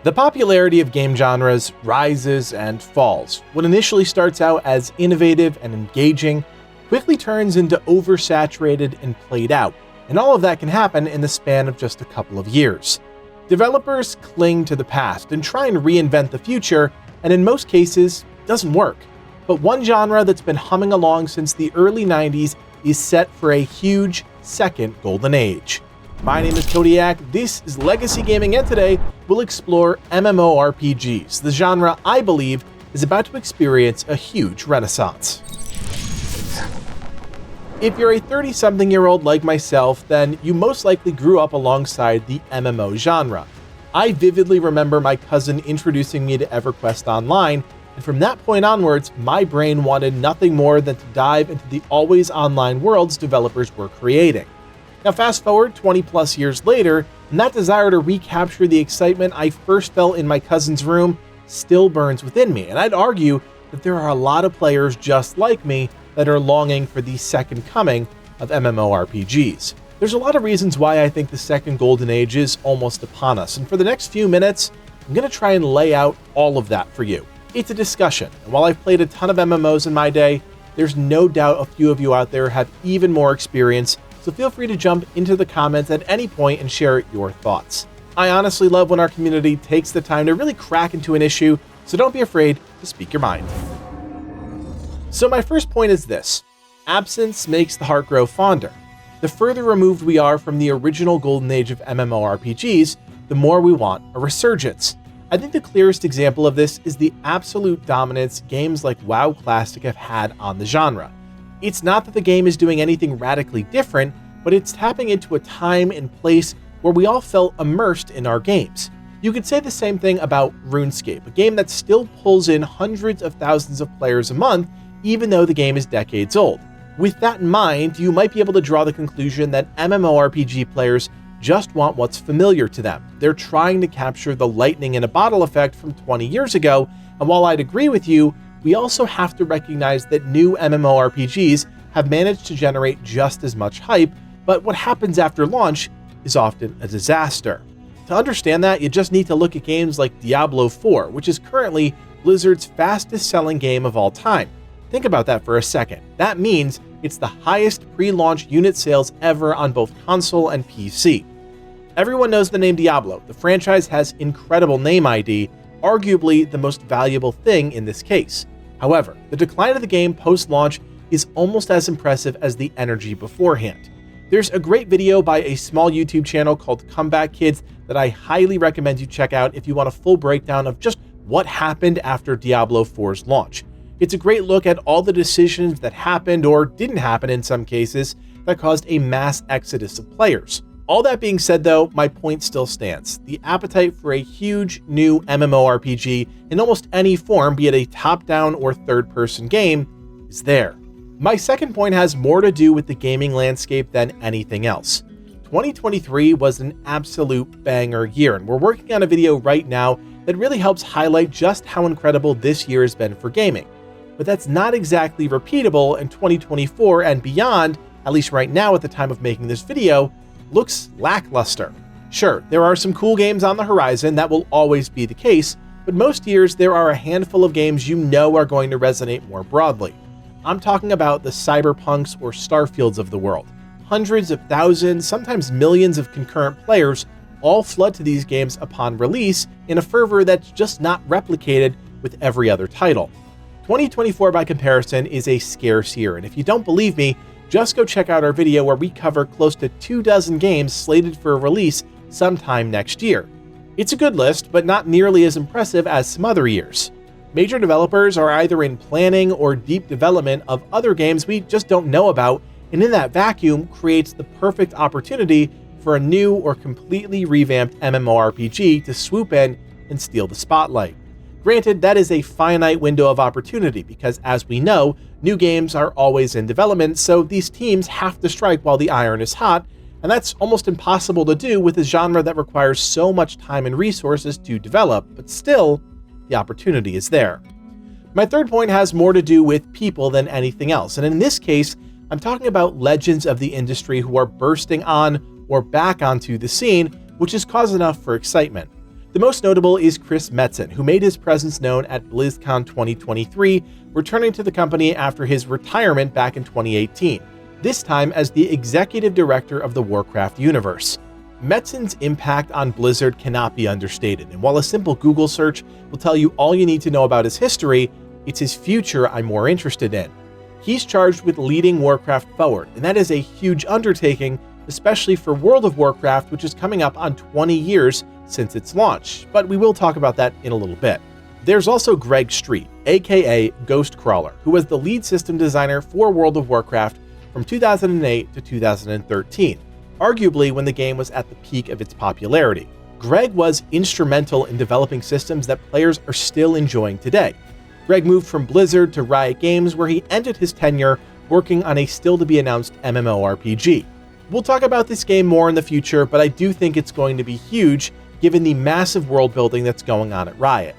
The popularity of game genres rises and falls. What initially starts out as innovative and engaging quickly turns into oversaturated and played out, and all of that can happen in the span of just a couple of years. Developers cling to the past and try and reinvent the future, and in most cases, it doesn't work. But one genre that's been humming along since the early 90s is set for a huge second golden age. My name is Kodiak, this is Legacy Gaming, and today we'll explore MMORPGs, the genre I believe is about to experience a huge renaissance. If you're a 30-something-year-old like myself, then you most likely grew up alongside the MMO genre. I vividly remember my cousin introducing me to EverQuest Online, and from that point onwards, my brain wanted nothing more than to dive into the always online worlds developers were creating. Now fast forward 20 plus years later, and that desire to recapture the excitement I first felt in my cousin's room still burns within me, and I'd argue that there are a lot of players just like me that are longing for the second coming of MMORPGs. There's a lot of reasons why I think the second golden age is almost upon us, and for the next few minutes, I'm going to try and lay out all of that for you. It's a discussion, and while I've played a ton of MMOs in my day, there's no doubt a few of you out there have even more experience, so feel free to jump into the comments at any point and share your thoughts. I honestly love when our community takes the time to really crack into an issue, so don't be afraid to speak your mind. So my first point is this: absence makes the heart grow fonder. The further removed we are from the original golden age of MMORPGs, the more we want a resurgence. I think the clearest example of this is the absolute dominance games like WoW Classic have had on the genre. It's not that the game is doing anything radically different, but it's tapping into a time and place where we all felt immersed in our games. You could say the same thing about RuneScape, a game that still pulls in hundreds of thousands of players a month, even though the game is decades old. With that in mind, you might be able to draw the conclusion that MMORPG players just want what's familiar to them. They're trying to capture the lightning in a bottle effect from 20 years ago, and while I'd agree with you, we also have to recognize that new MMORPGs have managed to generate just as much hype, but what happens after launch is often a disaster. To understand that, you just need to look at games like Diablo 4, which is currently Blizzard's fastest-selling game of all time. Think about that for a second. That means it's the highest pre-launch unit sales ever on both console and PC. Everyone knows the name Diablo. The franchise has incredible name ID, arguably the most valuable thing in this case. However, the decline of the game post-launch is almost as impressive as the energy beforehand. There's a great video by a small YouTube channel called Comeback Kids that I highly recommend you check out if you want a full breakdown of just what happened after Diablo 4's launch. It's a great look at all the decisions that happened or didn't happen in some cases that caused a mass exodus of players. All that being said though, my point still stands. The appetite for a huge new MMORPG in almost any form, be it a top-down or third-person game, is there. My second point has more to do with the gaming landscape than anything else. 2023 was an absolute banger year, and we're working on a video right now that really helps highlight just how incredible this year has been for gaming. But that's not exactly repeatable, and 2024 and beyond, at least right now at the time of making this video, looks lackluster. Sure, there are some cool games on the horizon, that will always be the case, but most years there are a handful of games you know are going to resonate more broadly. I'm talking about the Cyberpunks or Starfields of the world. Hundreds of thousands, sometimes millions of concurrent players all flood to these games upon release in a fervor that's just not replicated with every other title. 2024 by comparison is a scarce year, and if you don't believe me, just go check out our video where we cover close to 24 games slated for release sometime next year. It's a good list, but not nearly as impressive as some other years. Major developers are either in planning or deep development of other games we just don't know about, and in that vacuum creates the perfect opportunity for a new or completely revamped MMORPG to swoop in and steal the spotlight. Granted, that is a finite window of opportunity because, as we know, new games are always in development, so these teams have to strike while the iron is hot, and that's almost impossible to do with a genre that requires so much time and resources to develop, but still, the opportunity is there. My third point has more to do with people than anything else, and in this case, I'm talking about legends of the industry who are bursting on or back onto the scene, which has caused enough for excitement. The most notable is Chris Metzen, who made his presence known at BlizzCon 2023, returning to the company after his retirement back in 2018, this time as the executive director of the Warcraft universe. Metzen's impact on Blizzard cannot be understated, and while a simple Google search will tell you all you need to know about his history, it's his future I'm more interested in. He's charged with leading Warcraft forward, and that is a huge undertaking, especially for World of Warcraft, which is coming up on 20 years since its launch, but we will talk about that in a little bit. There's also Greg Street, aka Ghostcrawler, who was the lead system designer for World of Warcraft from 2008 to 2013, arguably when the game was at the peak of its popularity. Greg was instrumental in developing systems that players are still enjoying today. Greg moved from Blizzard to Riot Games, where he ended his tenure working on a still-to-be-announced MMORPG. We'll talk about this game more in the future, but I do think it's going to be huge given the massive world building that's going on at Riot.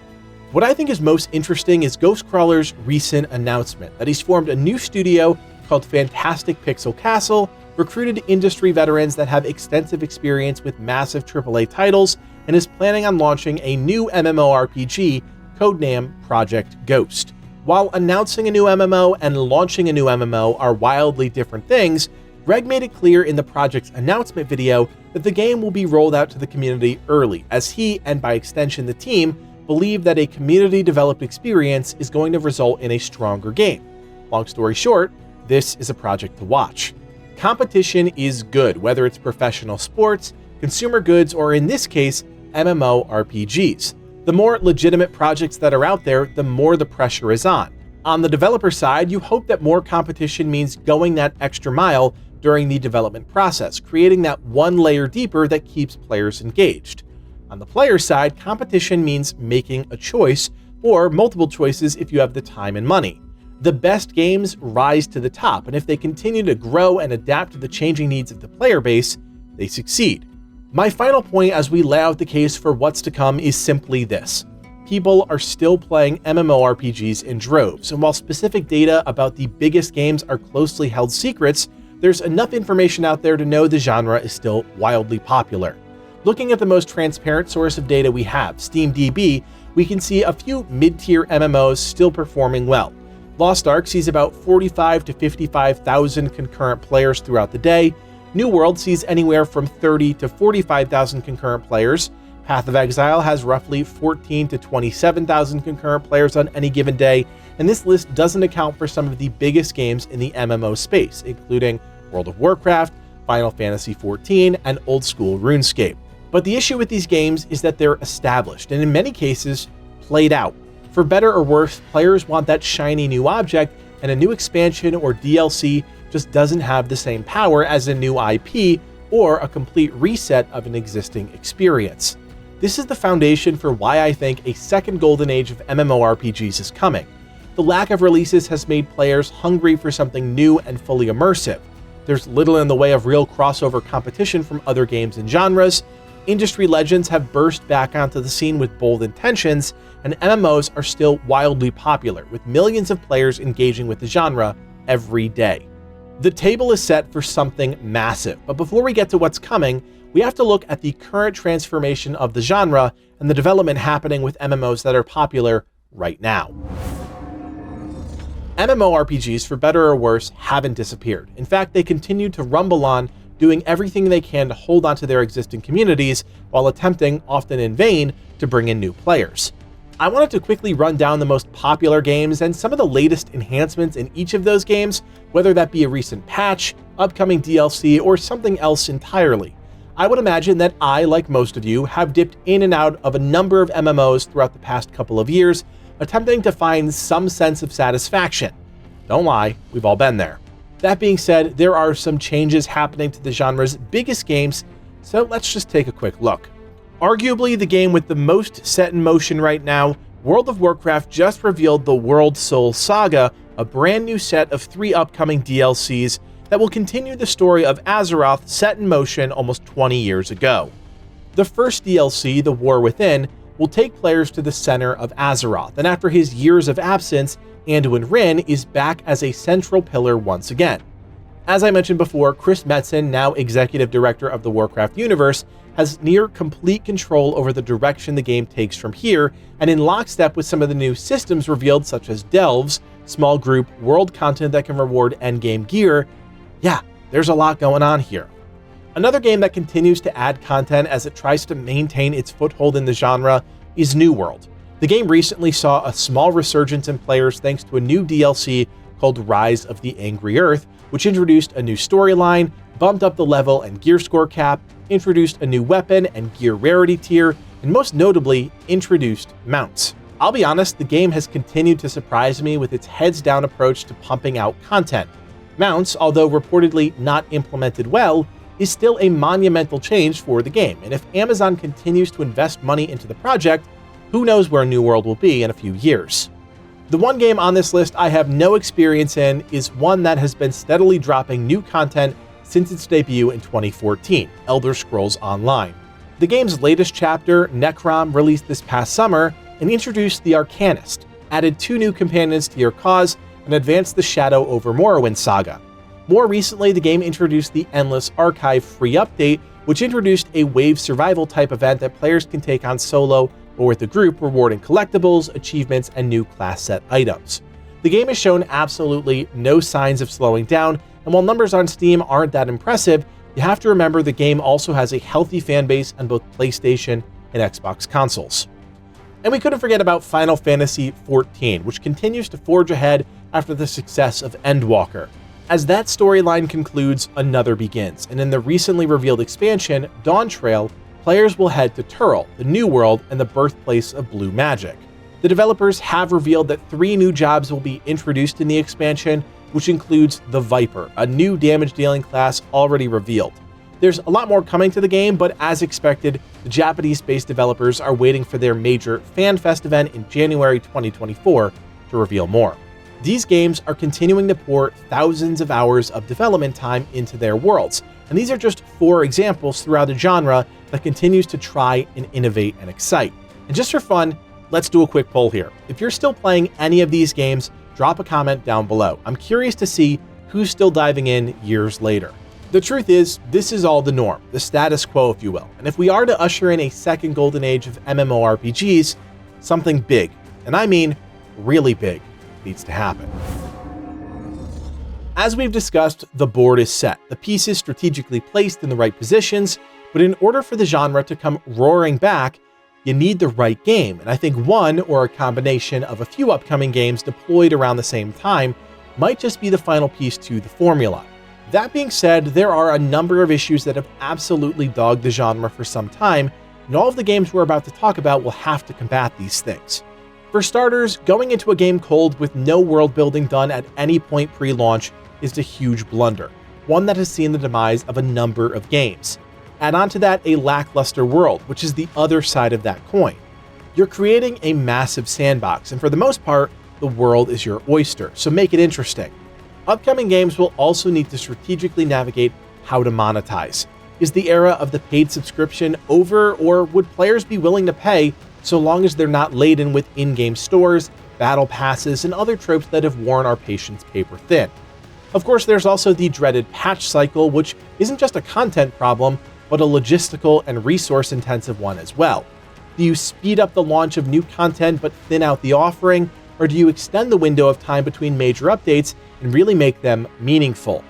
What I think is most interesting is Ghostcrawler's recent announcement that he's formed a new studio called Fantastic Pixel Castle, recruited industry veterans that have extensive experience with massive AAA titles, and is planning on launching a new MMORPG, codename Project Ghost. While announcing a new MMO and launching a new MMO are wildly different things, Greg made it clear in the project's announcement video that the game will be rolled out to the community early, as he, and by extension the team, believe that a community-developed experience is going to result in a stronger game. Long story short, this is a project to watch. Competition is good, whether it's professional sports, consumer goods, or in this case, MMORPGs. The more legitimate projects that are out there, the more the pressure is on. On the developer side, you hope that more competition means going that extra mile during the development process, creating that one layer deeper that keeps players engaged. On the player side, competition means making a choice, or multiple choices if you have the time and money. The best games rise to the top, and if they continue to grow and adapt to the changing needs of the player base, they succeed. My final point as we lay out the case for what's to come is simply this. People are still playing MMORPGs in droves, and while specific data about the biggest games are closely held secrets, there's enough information out there to know the genre is still wildly popular. Looking at the most transparent source of data we have, SteamDB, we can see a few mid-tier MMOs still performing well. Lost Ark sees about 45 to 55,000 concurrent players throughout the day. New World sees anywhere from 30 to 45,000 concurrent players. Path of Exile has roughly 14 to 27,000 concurrent players on any given day, and this list doesn't account for some of the biggest games in the MMO space, including World of Warcraft, Final Fantasy XIV, and old-school RuneScape. But the issue with these games is that they're established, and in many cases, played out. For better or worse, players want that shiny new object, and a new expansion or DLC just doesn't have the same power as a new IP or a complete reset of an existing experience. This is the foundation for why I think a second golden age of MMORPGs is coming. The lack of releases has made players hungry for something new and fully immersive. There's little in the way of real crossover competition from other games and genres. Industry legends have burst back onto the scene with bold intentions, and MMOs are still wildly popular, with millions of players engaging with the genre every day. The table is set for something massive, but before we get to what's coming, we have to look at the current transformation of the genre and the development happening with MMOs that are popular right now. MMORPGs, for better or worse, haven't disappeared. In fact, they continue to rumble on, doing everything they can to hold onto their existing communities while attempting, often in vain, to bring in new players. I wanted to quickly run down the most popular games and some of the latest enhancements in each of those games, whether that be a recent patch, upcoming DLC, or something else entirely. I would imagine that I, like most of you, have dipped in and out of a number of MMOs throughout the past couple of years, attempting to find some sense of satisfaction. Don't lie, we've all been there. That being said, there are some changes happening to the genre's biggest games, so let's just take a quick look. Arguably the game with the most set in motion right now, World of Warcraft just revealed the World Soul Saga, a brand new set of 3 upcoming DLCs that will continue the story of Azeroth set in motion almost 20 years ago. The first DLC, The War Within, will take players to the center of Azeroth, and after his years of absence, Anduin Wrynn is back as a central pillar once again. As I mentioned before, Chris Metzen, now executive director of the Warcraft universe, has near complete control over the direction the game takes from here, and in lockstep with some of the new systems revealed, such as delves, small group, world content that can reward endgame gear. Yeah, there's a lot going on here. Another game that continues to add content as it tries to maintain its foothold in the genre is New World. The game recently saw a small resurgence in players thanks to a new DLC called Rise of the Angry Earth, which introduced a new storyline, bumped up the level and gear score cap, introduced a new weapon and gear rarity tier, and most notably, introduced mounts. I'll be honest, the game has continued to surprise me with its heads-down approach to pumping out content. Mounts, although reportedly not implemented well, is still a monumental change for the game, and if Amazon continues to invest money into the project, who knows where New World will be in a few years. The one game on this list I have no experience in is one that has been steadily dropping new content since its debut in 2014, Elder Scrolls Online. The game's latest chapter, Necrom, released this past summer and introduced the Arcanist, added 2 new companions to your cause, and advanced the Shadow over Morrowind saga. More recently, the game introduced the Endless Archive free update, which introduced a wave survival type event that players can take on solo or with a group, rewarding collectibles, achievements, and new class set items. The game has shown absolutely no signs of slowing down, and while numbers on Steam aren't that impressive, you have to remember the game also has a healthy fanbase on both PlayStation and Xbox consoles. And we couldn't forget about Final Fantasy XIV, which continues to forge ahead after the success of Endwalker. As that storyline concludes, another begins, and in the recently revealed expansion, Dawn Trail, players will head to Turl, the New World and the birthplace of blue magic. The developers have revealed that 3 new jobs will be introduced in the expansion, which includes the Viper, a new damage-dealing class already revealed. There's a lot more coming to the game, but as expected, the Japanese-based developers are waiting for their major FanFest event in January 2024 to reveal more. These games are continuing to pour thousands of hours of development time into their worlds, and these are just 4 examples throughout the genre that continues to try and innovate and excite. And just for fun, let's do a quick poll here. If you're still playing any of these games, drop a comment down below. I'm curious to see who's still diving in years later. The truth is, this is all the norm, the status quo, if you will. And if we are to usher in a second golden age of MMORPGs, something big, and I mean really big, needs to happen. As we've discussed, the board is set, the pieces strategically placed in the right positions, but in order for the genre to come roaring back, you need the right game, and I think one or a combination of a few upcoming games deployed around the same time might just be the final piece to the formula. That being said, there are a number of issues that have absolutely dogged the genre for some time, and all of the games we're about to talk about will have to combat these things. For starters, going into a game cold with no world building done at any point pre-launch is a huge blunder, one that has seen the demise of a number of games. Add on to that a lackluster world, which is the other side of that coin. You're creating a massive sandbox, and for the most part, the world is your oyster, so make it interesting. Upcoming games will also need to strategically navigate how to monetize. Is the era of the paid subscription over, or would players be willing to pay so long as they're not laden with in-game stores, battle passes, and other tropes that have worn our patience paper thin? Of course, there's also the dreaded patch cycle, which isn't just a content problem, but a logistical and resource-intensive one as well. Do you speed up the launch of new content but thin out the offering, or do you extend the window of time between major updates and really make them meaningful?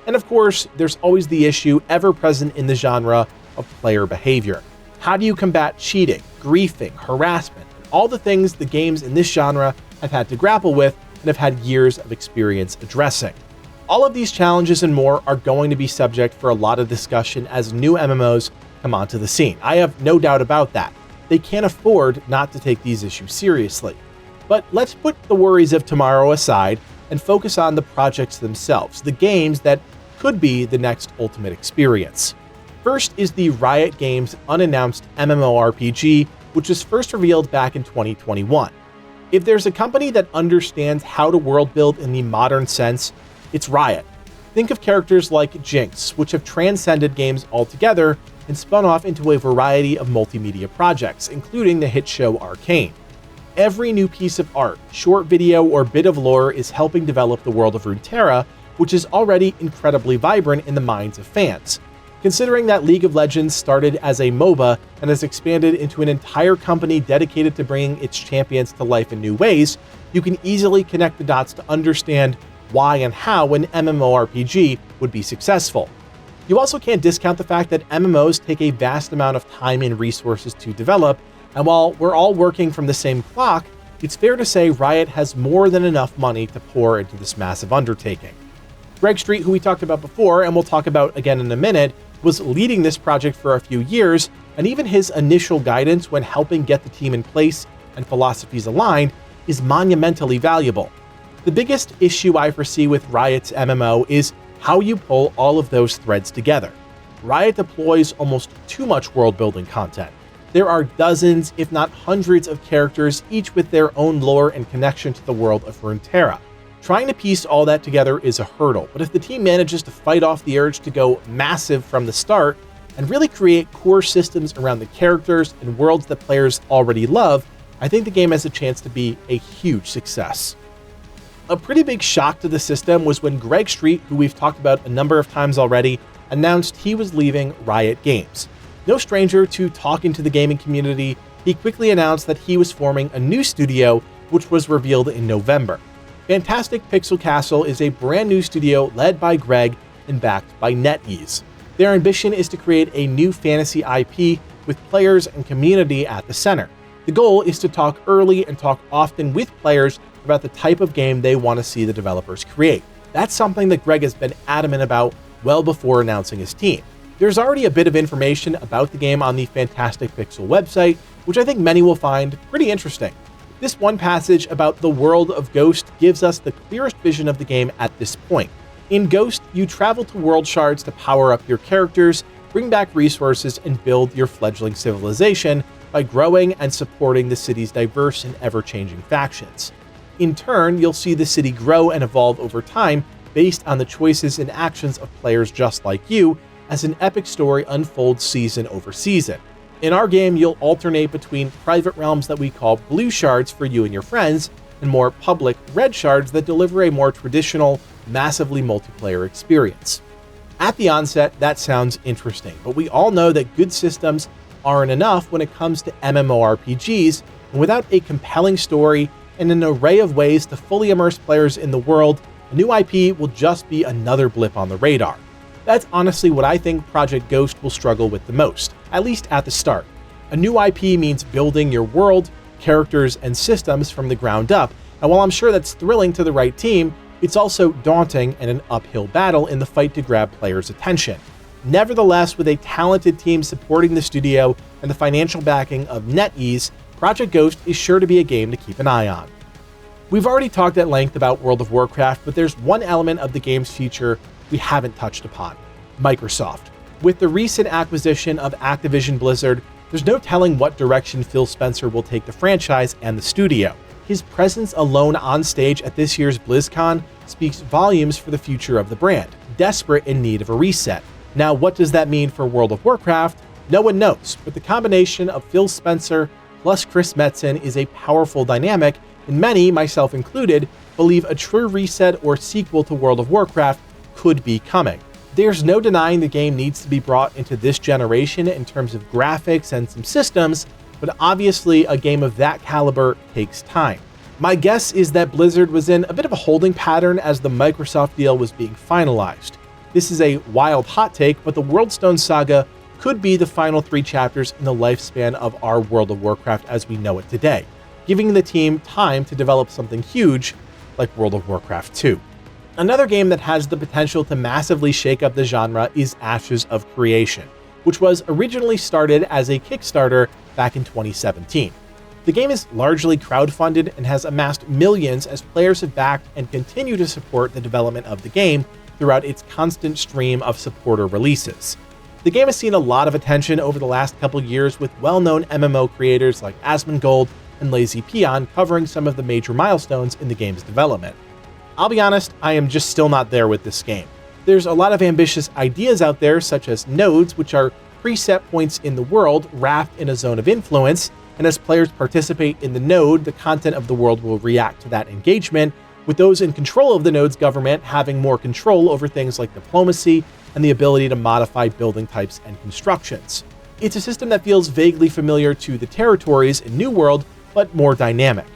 And of course, there's always the issue ever present in the genre of player behavior. How do you combat cheating, griefing, harassment, and all the things the games in this genre have had to grapple with and have had years of experience addressing? All of these challenges and more are going to be subject for a lot of discussion as new MMOs come onto the scene. I have no doubt about that. They can't afford not to take these issues seriously. But let's put the worries of tomorrow aside and focus on the projects themselves, the games that could be the next ultimate experience. First is the Riot Games unannounced MMORPG, which was first revealed back in 2021. If there's a company that understands how to world build in the modern sense, it's Riot. Think of characters like Jinx, which have transcended games altogether and spun off into a variety of multimedia projects, including the hit show Arcane. Every new piece of art, short video, or bit of lore is helping develop the world of Runeterra, which is already incredibly vibrant in the minds of fans. Considering that League of Legends started as a MOBA and has expanded into an entire company dedicated to bringing its champions to life in new ways, you can easily connect the dots to understand why and how an MMORPG would be successful. You also can't discount the fact that MMOs take a vast amount of time and resources to develop, and while we're all working from the same clock, it's fair to say Riot has more than enough money to pour into this massive undertaking. Greg Street, who we talked about before and we'll talk about again in a minute, was leading this project for a few years, and even his initial guidance when helping get the team in place and philosophies aligned is monumentally valuable. The biggest issue I foresee with Riot's MMO is how you pull all of those threads together. Riot deploys almost too much world-building content. There are dozens, if not hundreds, of characters, each with their own lore and connection to the world of Runeterra. Trying to piece all that together is a hurdle, but if the team manages to fight off the urge to go massive from the start and really create core systems around the characters and worlds that players already love, I think the game has a chance to be a huge success. A pretty big shock to the system was when Greg Street, who we've talked about a number of times already, announced he was leaving Riot Games. No stranger to talking to the gaming community, he quickly announced that he was forming a new studio, which was revealed in November. Fantastic Pixel Castle is a brand new studio led by Greg and backed by NetEase. Their ambition is to create a new fantasy IP with players and community at the center. The goal is to talk early and talk often with players about the type of game they want to see the developers create. That's something that Greg has been adamant about well before announcing his team. There's already a bit of information about the game on the Fantastic Pixel website, which I think many will find pretty interesting. This one passage about the world of Ghost gives us the clearest vision of the game at this point. In Ghost, you travel to world shards to power up your characters, bring back resources, and build your fledgling civilization by growing and supporting the city's diverse and ever-changing factions. In turn, you'll see the city grow and evolve over time based on the choices and actions of players just like you, as an epic story unfolds season over season. In our game, you'll alternate between private realms that we call blue shards for you and your friends, and more public red shards that deliver a more traditional, massively multiplayer experience. At the onset, that sounds interesting, but we all know that good systems aren't enough when it comes to MMORPGs, and without a compelling story and an array of ways to fully immerse players in the world, a new IP will just be another blip on the radar. That's honestly what I think Project Ghost will struggle with the most, at least at the start. A new IP means building your world, characters, and systems from the ground up, and while I'm sure that's thrilling to the right team, it's also daunting and an uphill battle in the fight to grab players' attention. Nevertheless, with a talented team supporting the studio and the financial backing of NetEase, Project Ghost is sure to be a game to keep an eye on. We've already talked at length about World of Warcraft, but there's one element of the game's future we haven't touched upon: Microsoft. With the recent acquisition of Activision Blizzard, there's no telling what direction Phil Spencer will take the franchise and the studio. His presence alone on stage at this year's BlizzCon speaks volumes for the future of the brand, desperate in need of a reset. Now, what does that mean for World of Warcraft? No one knows, but the combination of Phil Spencer plus Chris Metzen is a powerful dynamic, and many, myself included, believe a true reset or sequel to World of Warcraft could be coming. There's no denying the game needs to be brought into this generation in terms of graphics and some systems, but obviously a game of that caliber takes time. My guess is that Blizzard was in a bit of a holding pattern as the Microsoft deal was being finalized. This is a wild hot take, but the Worldstone saga could be the final 3 chapters in the lifespan of our World of Warcraft as we know it today, giving the team time to develop something huge like World of Warcraft 2. Another game that has the potential to massively shake up the genre is Ashes of Creation, which was originally started as a Kickstarter back in 2017. The game is largely crowdfunded and has amassed millions as players have backed and continue to support the development of the game throughout its constant stream of supporter releases. The game has seen a lot of attention over the last couple years, with well-known MMO creators like Asmongold and Lazy Peon covering some of the major milestones in the game's development. I'll be honest, I am just still not there with this game. There's a lot of ambitious ideas out there, such as nodes, which are preset points in the world wrapped in a zone of influence, and as players participate in the node, the content of the world will react to that engagement, with those in control of the node's government having more control over things like diplomacy, and the ability to modify building types and constructions. It's a system that feels vaguely familiar to the territories in New World, but more dynamic.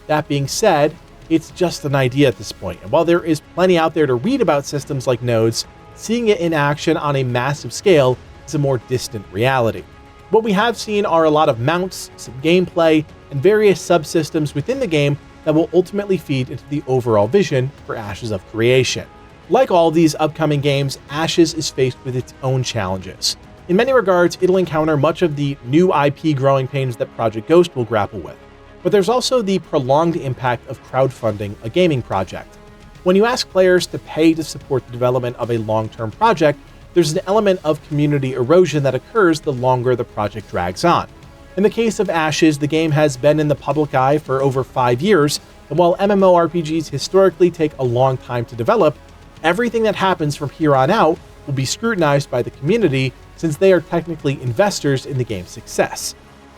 That being said, it's just an idea at this point, and while there is plenty out there to read about systems like nodes, seeing it in action on a massive scale is a more distant reality. What we have seen are a lot of mounts, some gameplay, and various subsystems within the game that will ultimately feed into the overall vision for Ashes of Creation. Like all these upcoming games, Ashes is faced with its own challenges. In many regards, it'll encounter much of the new IP growing pains that Project Ghost will grapple with. But there's also the prolonged impact of crowdfunding a gaming project. When you ask players to pay to support the development of a long-term project, there's an element of community erosion that occurs the longer the project drags on. In the case of Ashes, the game has been in the public eye for over 5 years, and while MMORPGs historically take a long time to develop, everything that happens from here on out will be scrutinized by the community since they are technically investors in the game's success.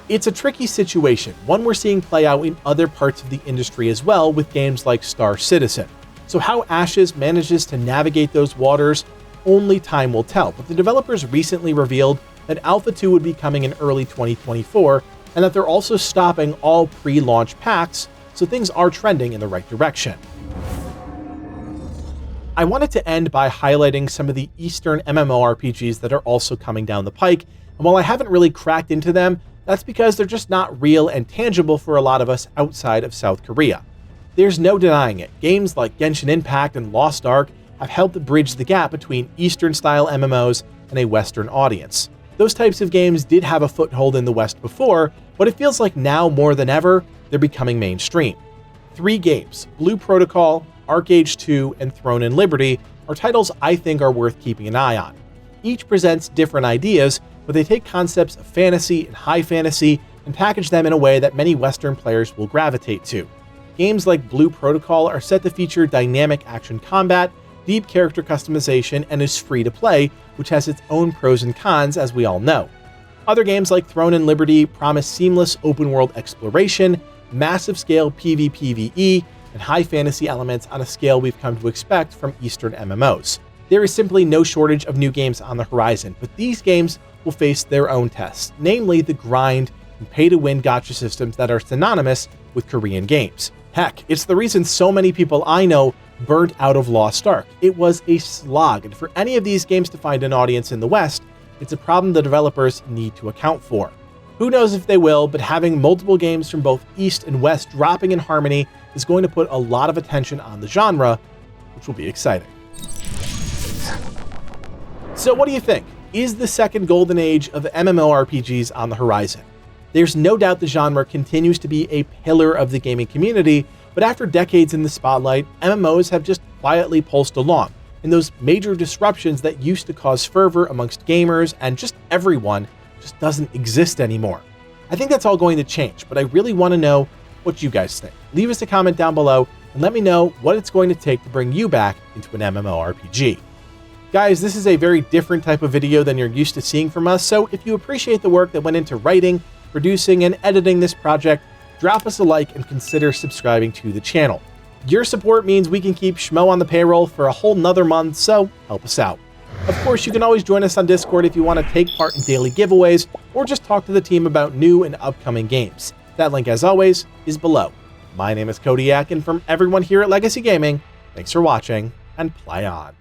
It's a tricky situation, one we're seeing play out in other parts of the industry as well with games like Star Citizen. So how Ashes manages to navigate those waters, only time will tell, but the developers recently revealed that Alpha 2 would be coming in early 2024, and that they're also stopping all pre-launch packs, so things are trending in the right direction. I wanted to end by highlighting some of the Eastern MMORPGs that are also coming down the pike, and while I haven't really cracked into them, that's because they're just not real and tangible for a lot of us outside of South Korea. There's no denying it, games like Genshin Impact and Lost Ark have helped bridge the gap between Eastern-style MMOs and a Western audience. Those types of games did have a foothold in the West before, but it feels like now more than ever, they're becoming mainstream. 3 games, Blue Protocol, ArcAge 2, and Throne and Liberty, are titles I think are worth keeping an eye on. Each presents different ideas, but they take concepts of fantasy and high fantasy and package them in a way that many Western players will gravitate to. Games like Blue Protocol are set to feature dynamic action combat, deep character customization, and is free to play, which has its own pros and cons, as we all know. Other games like Throne and Liberty promise seamless open-world exploration, massive-scale PvPvE, and high fantasy elements on a scale we've come to expect from Eastern MMOs. There is simply no shortage of new games on the horizon, but these games will face their own tests, namely the grind and pay-to-win gacha systems that are synonymous with Korean games. Heck, it's the reason so many people I know burnt out of Lost Ark. It was a slog, and for any of these games to find an audience in the West, it's a problem the developers need to account for. Who knows if they will, but having multiple games from both East and West dropping in harmony is going to put a lot of attention on the genre, which will be exciting. So what do you think? Is the second golden age of MMORPGs on the horizon? There's no doubt the genre continues to be a pillar of the gaming community, but after decades in the spotlight, MMOs have just quietly pulsed along, and those major disruptions that used to cause fervor amongst gamers and just everyone just doesn't exist anymore. I think that's all going to change, but I really want to know what you guys think. Leave us a comment down below and let me know what it's going to take to bring you back into an MMORPG. Guys, this is a very different type of video than you're used to seeing from us, so if you appreciate the work that went into writing, producing, and editing this project, drop us a like and consider subscribing to the channel. Your support means we can keep Schmo on the payroll for a whole nother month, so help us out. Of course, you can always join us on Discord if you want to take part in daily giveaways, or just talk to the team about new and upcoming games. That link, as always, is below. My name is Kodiak, and from everyone here at Legacy Gaming, thanks for watching, and play on.